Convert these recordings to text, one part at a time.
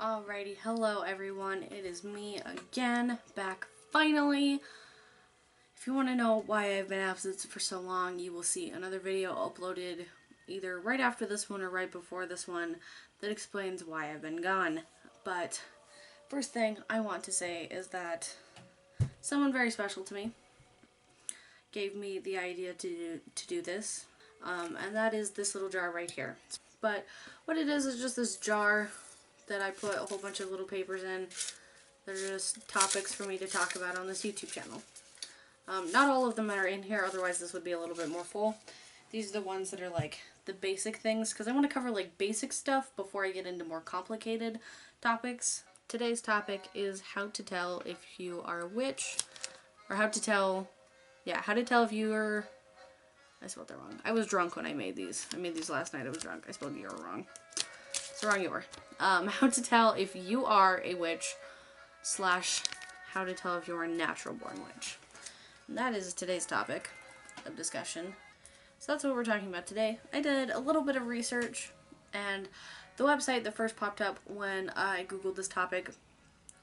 Alrighty, hello everyone, it is me again, back finally. If you want to know why I've been absent for so long, you will see another video uploaded either right after this one or right before this one that explains why I've been gone. But first thing I want to say is that someone very special to me gave me the idea to do this, and that is this little jar right here. But what it is just this jar that I put a whole bunch of little papers in. They're just topics for me to talk about on this YouTube channel. Not all of them are in here, otherwise this would be a little bit more full. These are the ones that are like the basic things, because I want to cover like basic stuff before I get into more complicated topics. Today's topic is how to tell if you are a witch, or how to tell if you're... I spelled that wrong. I was drunk when I made these. I made these last night. I was drunk. I spelled "you're" wrong. It's the wrong "you're." How to tell if you are a witch / how to tell if you're a natural born witch. And that is today's topic of discussion. So that's what we're talking about today. I did a little bit of research, and the website that first popped up when I googled this topic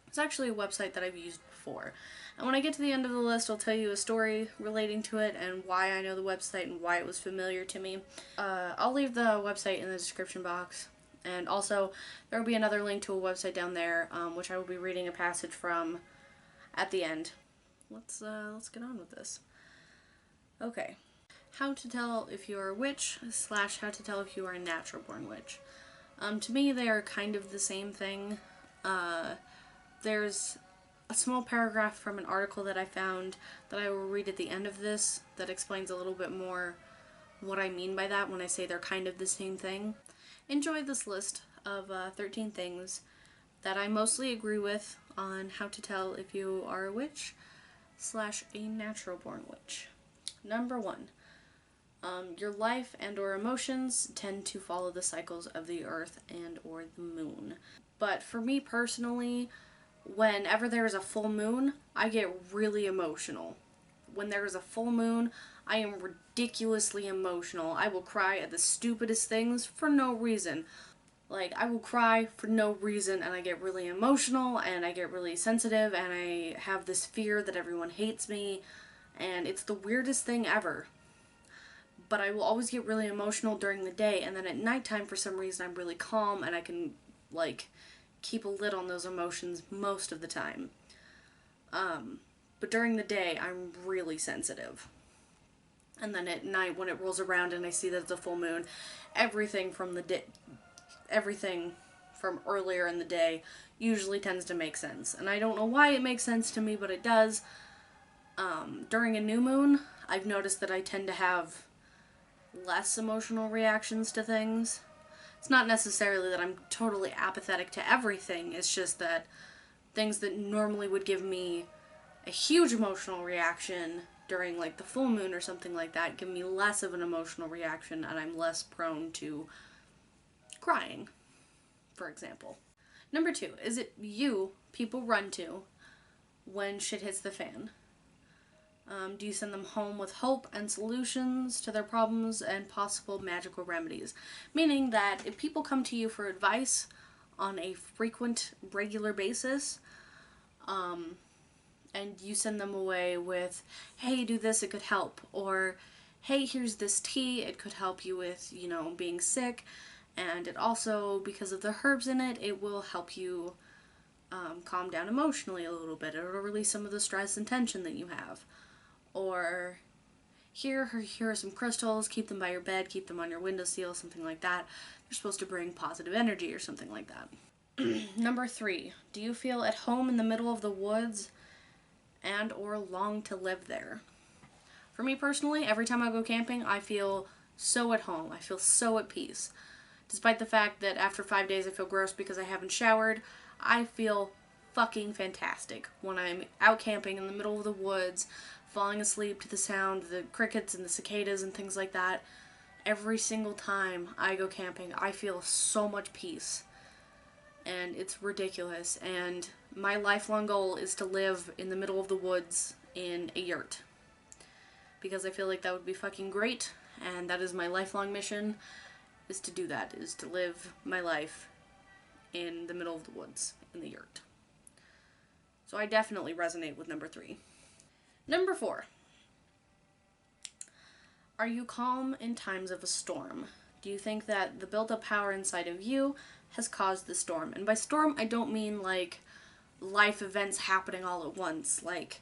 is actually a website that I've used before. And when I get to the end of the list, I'll tell you a story relating to it and why I know the website and why it was familiar to me. I'll leave the website in the description box. And also, there will be another link to a website down there, which I will be reading a passage from at the end. Let's get on with this. Okay. How to tell if you are a witch / how to tell if you are a natural born witch. To me, they are kind of the same thing. There's a small paragraph from an article that I found that I will read at the end of this that explains a little bit more what I mean by that when I say they're kind of the same thing. Enjoy this list of 13 things that I mostly agree with on how to tell if you are a witch / a natural born witch. Number 1. Your life and or emotions tend to follow the cycles of the earth and or the moon. But for me personally, whenever there is a full moon, I get really emotional. When there is a full moon, I am ridiculously emotional. I will cry at the stupidest things for no reason. Like, I will cry for no reason, and I get really emotional, and I get really sensitive, and I have this fear that everyone hates me, and it's the weirdest thing ever. But I will always get really emotional during the day, and then at nighttime, for some reason, I'm really calm, and I can, like, keep a lid on those emotions most of the time. But during the day, I'm really sensitive. And then at night, when it rolls around and I see that it's a full moon, everything from earlier in the day usually tends to make sense. And I don't know why it makes sense to me, but it does. During a new moon, I've noticed that I tend to have less emotional reactions to things. It's not necessarily that I'm totally apathetic to everything, it's just that things that normally would give me a huge emotional reaction during like the full moon or something like that give me less of an emotional reaction, and I'm less prone to crying, for example. Number 2, is it you people run to when shit hits the fan? Do you send them home with hope and solutions to their problems and possible magical remedies? Meaning that if people come to you for advice on a frequent, regular basis, and you send them away with, hey, do this, it could help, or hey, here's this tea, it could help you with, being sick, and it also, because of the herbs in it, it will help you calm down emotionally a little bit. It'll release some of the stress and tension that you have. Or here are some crystals, keep them by your bed, keep them on your windowsill, something like that. They're supposed to bring positive energy or something like that. Number 3, do you feel at home in the middle of the woods and or long to live there? For me personally, every time I go camping, I feel so at home. I feel so at peace. Despite the fact that after 5 days I feel gross because I haven't showered, I feel fucking fantastic when I'm out camping in the middle of the woods, falling asleep to the sound of the crickets and the cicadas and things like that. Every single time I go camping, I feel so much peace. And it's ridiculous. And my lifelong goal is to live in the middle of the woods in a yurt. Because I feel like that would be fucking great, and that is my lifelong mission, is to do that, is to live my life in the middle of the woods, in the yurt. So I definitely resonate with number 3. Number 4. Are you calm in times of a storm? Do you think that the built-up power inside of you has caused the storm? And by storm, I don't mean like life events happening all at once, like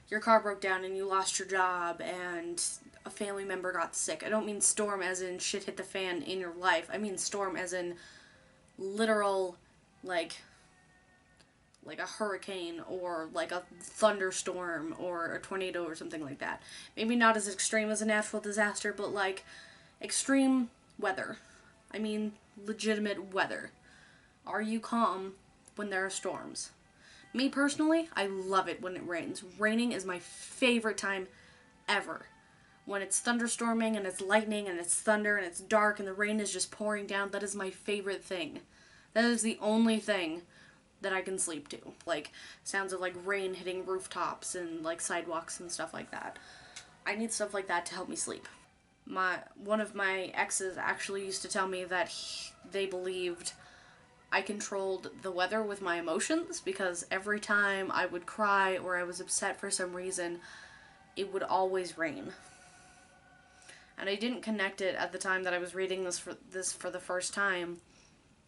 your car broke down and you lost your job and a family member got sick. I don't mean storm as in shit hit the fan in your life. I mean storm as in literal, like a hurricane or like a thunderstorm or a tornado or something like that. Maybe not as extreme as a natural disaster, but like extreme weather. I mean legitimate weather. Are you calm when there are storms? Me personally, I love it when it rains. Raining is my favorite time ever. When it's thunderstorming and it's lightning and it's thunder and it's dark and the rain is just pouring down, that is my favorite thing. That is the only thing that I can sleep to. Like, sounds of like rain hitting rooftops and like sidewalks and stuff like that. I need stuff like that to help me sleep. One of my exes actually used to tell me that they believed I controlled the weather with my emotions, because every time I would cry or I was upset for some reason, it would always rain. And I didn't connect it at the time that I was reading this for the first time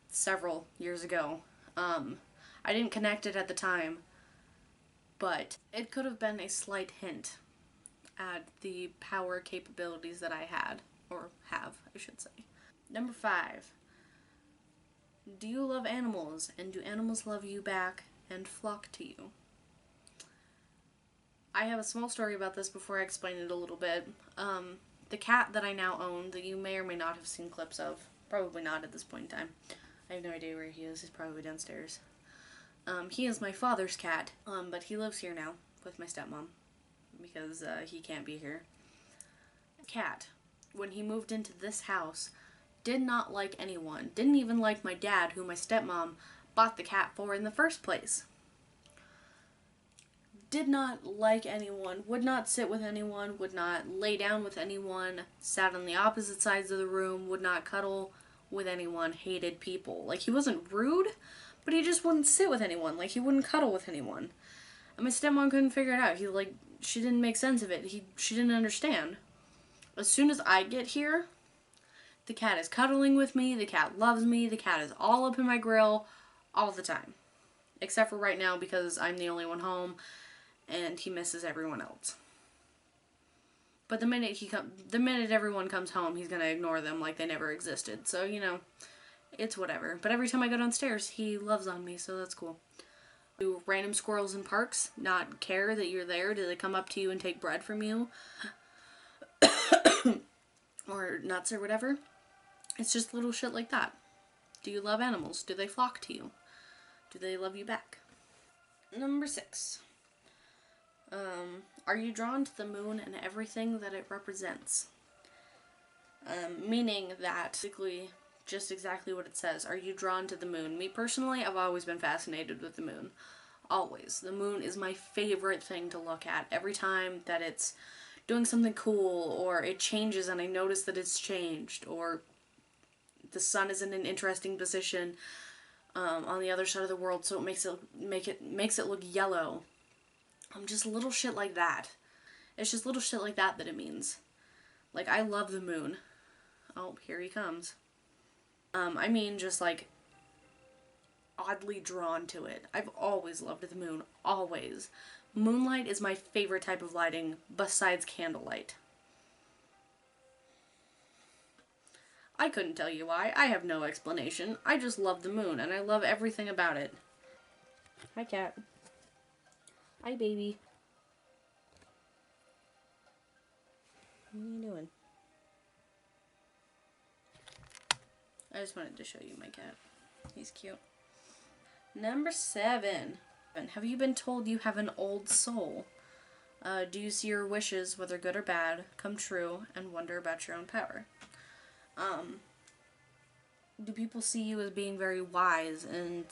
several years ago. I didn't connect it at the time, but it could have been a slight hint at the power capabilities that I had, or have, I should say. Number 5. Do you love animals, and do animals love you back and flock to you? I have a small story about this before I explain it a little bit. The cat that I now own, that you may or may not have seen clips of, probably not at this point in time. I have no idea where he is. He's probably downstairs. He is my father's cat, but he lives here now with my stepmom because he can't be here. Cat, when he moved into this house, did not like anyone. Didn't even like my dad, who my stepmom bought the cat for in the first place. Did not like anyone, would not sit with anyone, would not lay down with anyone, sat on the opposite sides of the room, would not cuddle with anyone, hated people. Like, he wasn't rude, but he just wouldn't sit with anyone. Like, he wouldn't cuddle with anyone. And my stepmom couldn't figure it out. She didn't make sense of it. She didn't understand. As soon as I get here, the cat is cuddling with me, the cat loves me, the cat is all up in my grill all the time. Except for right now, because I'm the only one home and he misses everyone else. But the minute everyone comes home, he's gonna ignore them like they never existed. So, you know, it's whatever. But every time I go downstairs, he loves on me, so that's cool. Do random squirrels in parks not care that you're there? Do they come up to you and take bread from you? Or nuts or whatever? It's just little shit like that. Do you love animals? Do they flock to you? Do they love you back? Number 6. Are you drawn to the moon and everything that it represents? Meaning that, basically, just exactly what it says. Are you drawn to the moon? Me personally, I've always been fascinated with the moon. Always. The moon is my favorite thing to look at. Every time that it's doing something cool, or it changes and I notice that it's changed, or the sun is in an interesting position on the other side of the world, so it makes it look yellow. Just little shit like that. It's just little shit like that it means. Like, I love the moon. Oh, here he comes. I mean, just like oddly drawn to it. I've always loved the moon. Always. Moonlight is my favorite type of lighting besides candlelight. I couldn't tell you why. I have no explanation. I just love the moon, and I love everything about it. Hi, cat. Hi, baby. What are you doing? I just wanted to show you my cat. He's cute. Number 7. Have you been told you have an old soul? Do you see your wishes, whether good or bad, come true and wonder about your own power? Do people see you as being very wise and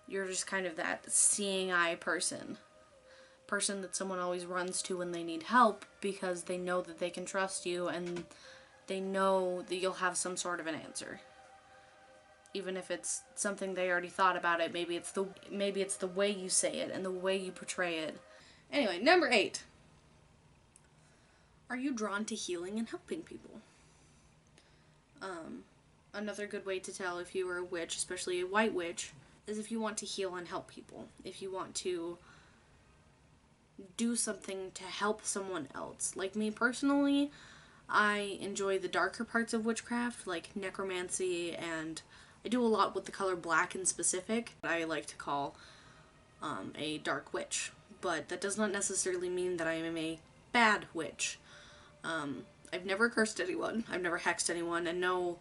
you're just kind of that seeing eye person that someone always runs to when they need help because they know that they can trust you and they know that you'll have some sort of an answer. even if it's something they already thought about it. Maybe it's the way you say it and the way you portray it. Anyway, number 8. Are you drawn to healing and helping people? Another good way to tell if you are a witch, especially a white witch, is if you want to heal and help people. If you want to do something to help someone else. Like me personally, I enjoy the darker parts of witchcraft, like necromancy, and I do a lot with the color black in specific. I like to call a dark witch, but that does not necessarily mean that I am a bad witch. I've never cursed anyone, I've never hexed anyone, and no,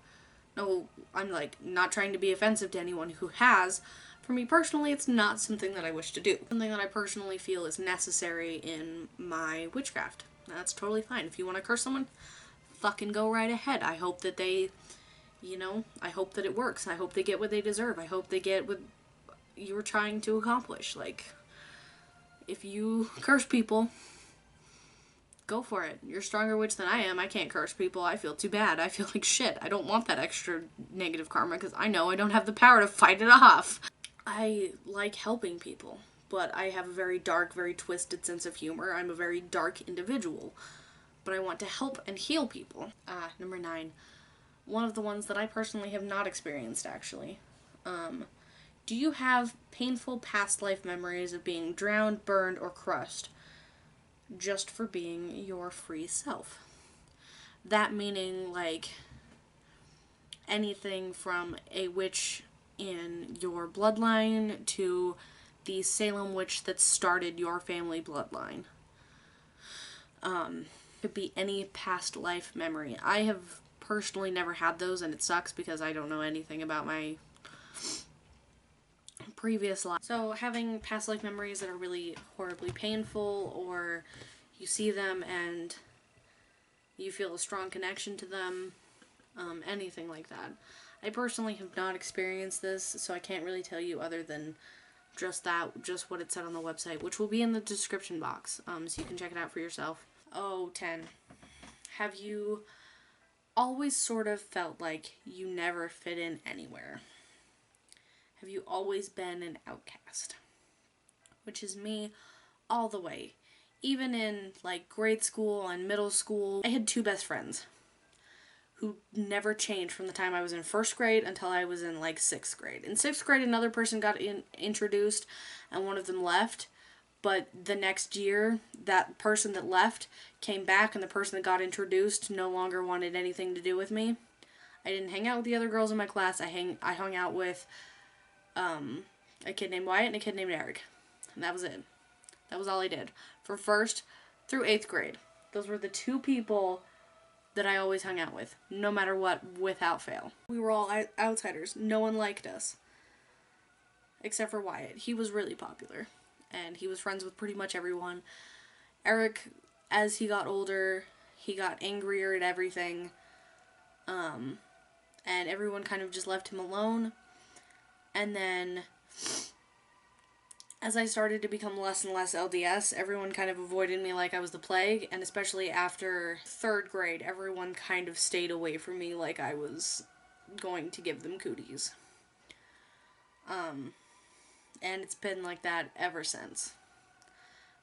I'm like not trying to be offensive to anyone who has. For me personally, it's not something that I wish to do. Something that I personally feel is necessary in my witchcraft. That's totally fine. If you want to curse someone, fucking go right ahead. I hope that they, I hope that it works. I hope they get what they deserve. I hope they get what you were trying to accomplish. Like, if you curse people, go for it. You're a stronger witch than I am. I can't curse people. I feel too bad. I feel like shit. I don't want that extra negative karma because I know I don't have the power to fight it off. I like helping people, but I have a very dark, very twisted sense of humor. I'm a very dark individual, but I want to help and heal people. Number 9. One of the ones that I personally have not experienced, actually. Do you have painful past life memories of being drowned, burned, or crushed just for being your free self? That meaning, like, anything from a witch in your bloodline to the Salem witch that started your family bloodline. Could be any past life memory. I have personally never had those, and it sucks because I don't know anything about my previous life. So having past life memories that are really horribly painful, or you see them and you feel a strong connection to them, anything like that. I personally have not experienced this, so I can't really tell you other than just what it said on the website, which will be in the description box, so you can check it out for yourself. 10. Have you always sort of felt like you never fit in anywhere? Have you always been an outcast? Which is me all the way. Even in, like, grade school and middle school, I had 2 best friends who never changed from the time I was in 1st grade until I was in, like, 6th grade. In 6th grade, another person got introduced, and one of them left. But the next year, that person that left came back, and the person that got introduced no longer wanted anything to do with me. I didn't hang out with the other girls in my class. I hung out with a kid named Wyatt and a kid named Eric. And that was it. That was all I did. From 1st through 8th grade. Those were the 2 people that I always hung out with, no matter what, without fail. We were all outsiders. No one liked us. Except for Wyatt. He was really popular. And he was friends with pretty much everyone. Eric, as he got older, he got angrier at everything. And everyone kind of just left him alone. And then, as I started to become less and less LDS, everyone kind of avoided me like I was the plague, and especially after 3rd grade, everyone kind of stayed away from me like I was going to give them cooties. And it's been like that ever since.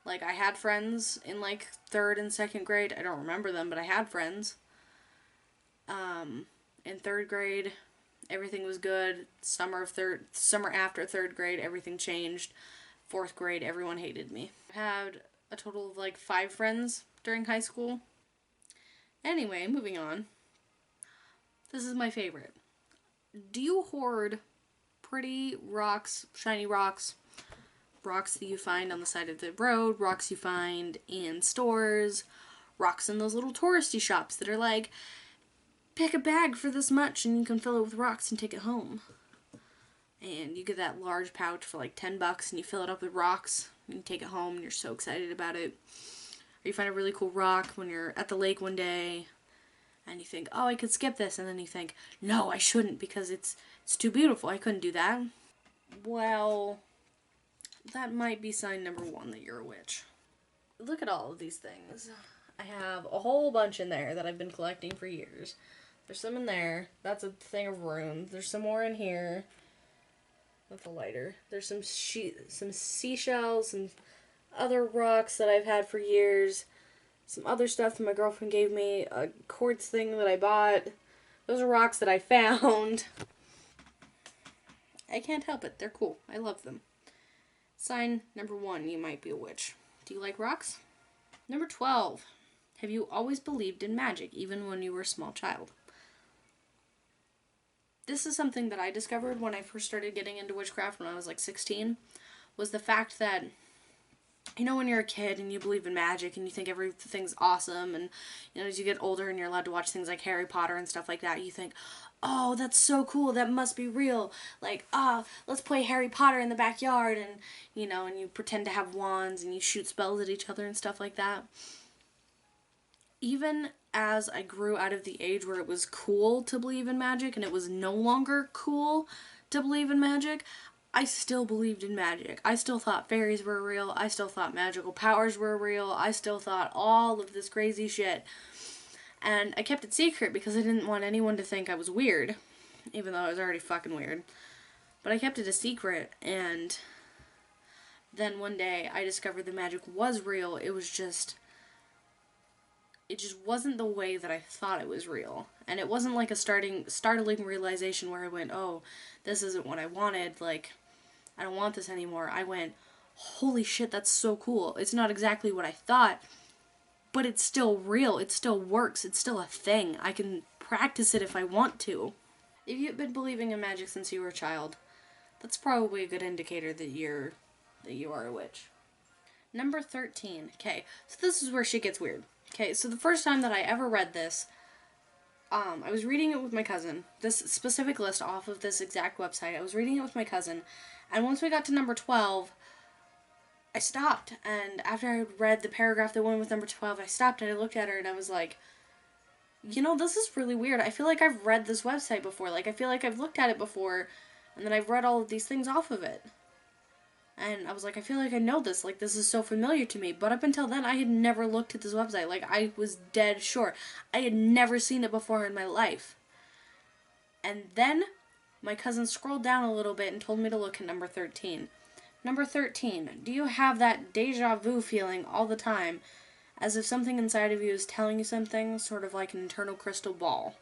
Like, I had friends in, like, 3rd and 2nd grade. I don't remember them, but I had friends. In 3rd grade, everything was good. Summer after 3rd grade, everything changed. 4th grade, everyone hated me. I had a total of, like, 5 friends during high school. Anyway, moving on. This is my favorite. Do you hoard pretty rocks, shiny rocks, rocks that you find on the side of the road, rocks you find in stores, rocks in those little touristy shops that are like, pick a bag for this much and you can fill it with rocks and take it home? And you get that large pouch for like $10 and you fill it up with rocks and you take it home and you're so excited about it. Or you find a really cool rock when you're at the lake one day and you think, oh, I could skip this, and then you think, no, I shouldn't because it's too beautiful. I couldn't do that. Well, that might be sign number 1 that you're a witch. Look at all of these things. I have a whole bunch in there that I've been collecting for years. There's some in there. That's a thing of runes. There's some more in here. With a lighter. There's some seashells, some other rocks that I've had for years. Some other stuff that my girlfriend gave me. A quartz thing that I bought. Those are rocks that I found. I can't help it. They're cool. I love them. Sign number 1, you might be a witch. Do you like rocks? Number 12. Have you always believed in magic, even when you were a small child? This is something that I discovered when I first started getting into witchcraft when I was like 16, was the fact that, you know, when you're a kid and you believe in magic and you think everything's awesome, and, you know, as you get older and you're allowed to watch things like Harry Potter and stuff like that, you think, oh, that's so cool, that must be real. Like, let's play Harry Potter in the backyard, and, you know, and you pretend to have wands and you shoot spells at each other and stuff like that. Even as I grew out of the age where it was cool to believe in magic and it was no longer cool to believe in magic, I still believed in magic. I still thought fairies were real. I still thought magical powers were real. I still thought all of this crazy shit. And I kept it secret because I didn't want anyone to think I was weird, even though I was already fucking weird. But I kept it a secret, and then one day I discovered the magic was real. It just wasn't the way that I thought it was real. And it wasn't like a startling realization where I went, oh, this isn't what I wanted, like, I don't want this anymore. I went, holy shit, that's so cool. It's not exactly what I thought, but it's still real. It still works. It's still a thing. I can practice it if I want to. If you've been believing in magic since you were a child, that's probably a good indicator that you are a witch. Number 13. Okay, so this is where shit gets weird. Okay, so the first time that I ever read this, I was reading it with my cousin. This specific list off of this exact website, I was reading it with my cousin, and once we got to number 12, I stopped, and after I had read the paragraph that went with number 12, I stopped and I looked at her and I was like, you know, this is really weird. I feel like I've read this website before. Like, I feel like I've looked at it before, and then I've read all of these things off of it. And I was like, I feel like I know this. Like, this is so familiar to me. But up until then, I had never looked at this website. Like, I was dead sure. I had never seen it before in my life. And then my cousin scrolled down a little bit and told me to look at number 13. Number 13. Do you have that deja vu feeling all the time, as if something inside of you is telling you something, sort of like an internal crystal ball?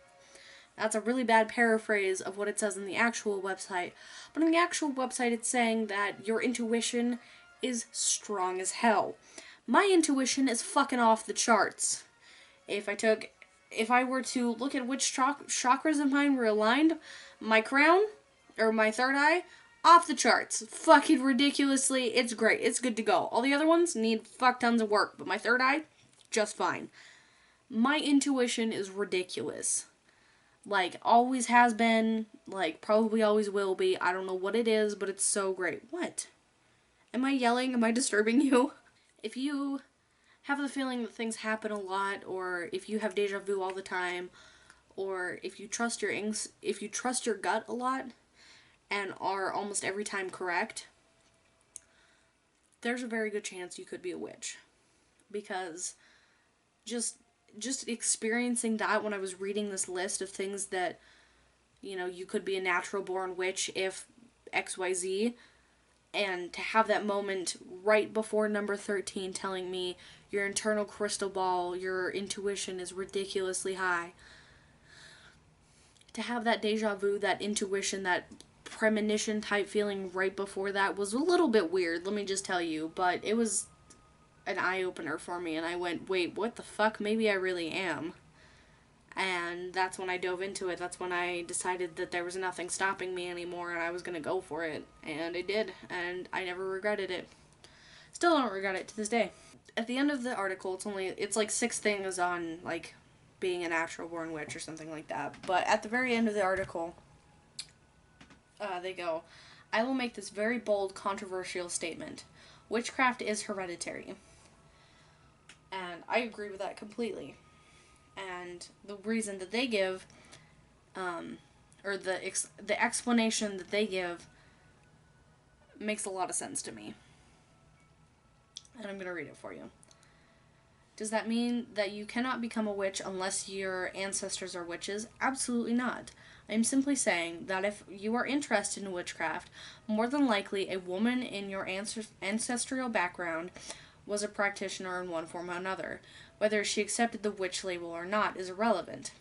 That's a really bad paraphrase of what it says in the actual website. But in the actual website, it's saying that your intuition is strong as hell. My intuition is fucking off the charts. If I were to look at which chakras of mine were aligned, my crown, or my third eye, off the charts. Fucking ridiculously, it's great. It's good to go. All the other ones need fuck tons of work, but my third eye, just fine. My intuition is ridiculous. Like, always has been, like, probably always will be. I don't know what it is, but it's so great. What? Am I yelling? Am I disturbing you? If you have the feeling that things happen a lot, or if you have deja vu all the time, or if you trust your gut a lot, and are almost every time correct, there's a very good chance you could be a witch. Because just experiencing that when I was reading this list of things that, you know, you could be a natural born witch if XYZ, and to have that moment right before number 13 telling me your internal crystal ball, your intuition is ridiculously high. To have that deja vu, that intuition, that premonition type feeling right before that was a little bit weird, let me just tell you, but it was an eye-opener for me, and I went, wait, what the fuck? Maybe I really am. And that's when I dove into it. That's when I decided that there was nothing stopping me anymore, and I was gonna go for it. And I did, and I never regretted it. Still don't regret it to this day. At the end of the article, it's like 6 things on, like, being a natural born witch or something like that. But at the very end of the article, they go, I will make this very bold, controversial statement. Witchcraft is hereditary. And I agree with that completely. And the reason that they give, or the explanation that they give, makes a lot of sense to me. And I'm going to read it for you. Does that mean that you cannot become a witch unless your ancestors are witches? Absolutely not. I am simply saying that if you are interested in witchcraft, more than likely a woman in your ancestral background was a practitioner in one form or another. Whether she accepted the witch label or not is irrelevant.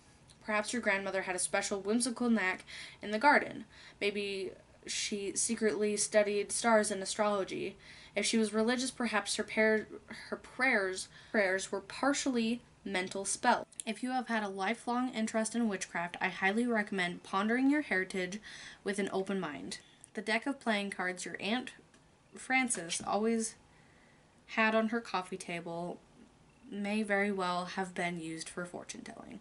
Perhaps your grandmother had a special whimsical knack in the garden. Maybe she secretly studied stars and astrology. If she was religious, perhaps her prayers were partially mental spells. If you have had a lifelong interest in witchcraft, I highly recommend pondering your heritage with an open mind. The deck of playing cards your Aunt Frances always had on her coffee table may very well have been used for fortune telling.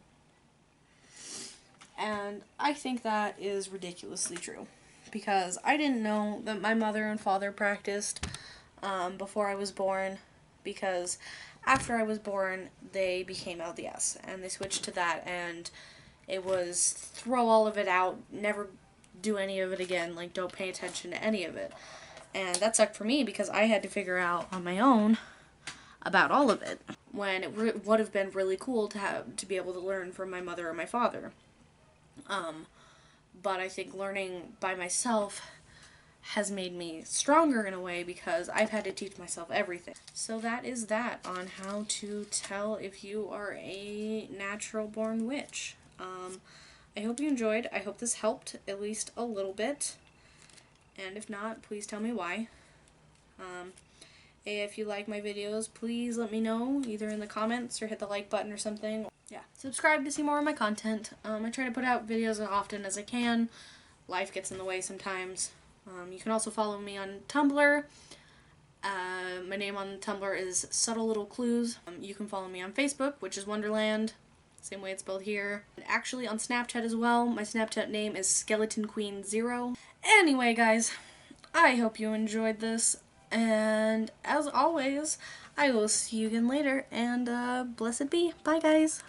And I think that is ridiculously true, because I didn't know that my mother and father practiced before I was born, because after I was born they became LDS and they switched to that, and it was throw all of it out, never do any of it again, like don't pay attention to any of it. And that sucked for me because I had to figure out on my own about all of it, when it would have been really cool to be able to learn from my mother or my father. But I think learning by myself has made me stronger in a way, because I've had to teach myself everything. So that is that on how to tell if you are a natural born witch. I hope you enjoyed. I hope this helped at least a little bit. And if not, please tell me why. If you like my videos, please let me know, either in the comments or hit the like button or something. Yeah, subscribe to see more of my content. I try to put out videos as often as I can. Life gets in the way sometimes. You can also follow me on Tumblr. My name on Tumblr is Subtle Little Clues. You can follow me on Facebook, which is Wonderland, same way it's spelled here. And actually on Snapchat as well. My Snapchat name is SkeletonQueen0. Anyway, guys, I hope you enjoyed this. And as always, I will see you again later, and blessed be. Bye, guys.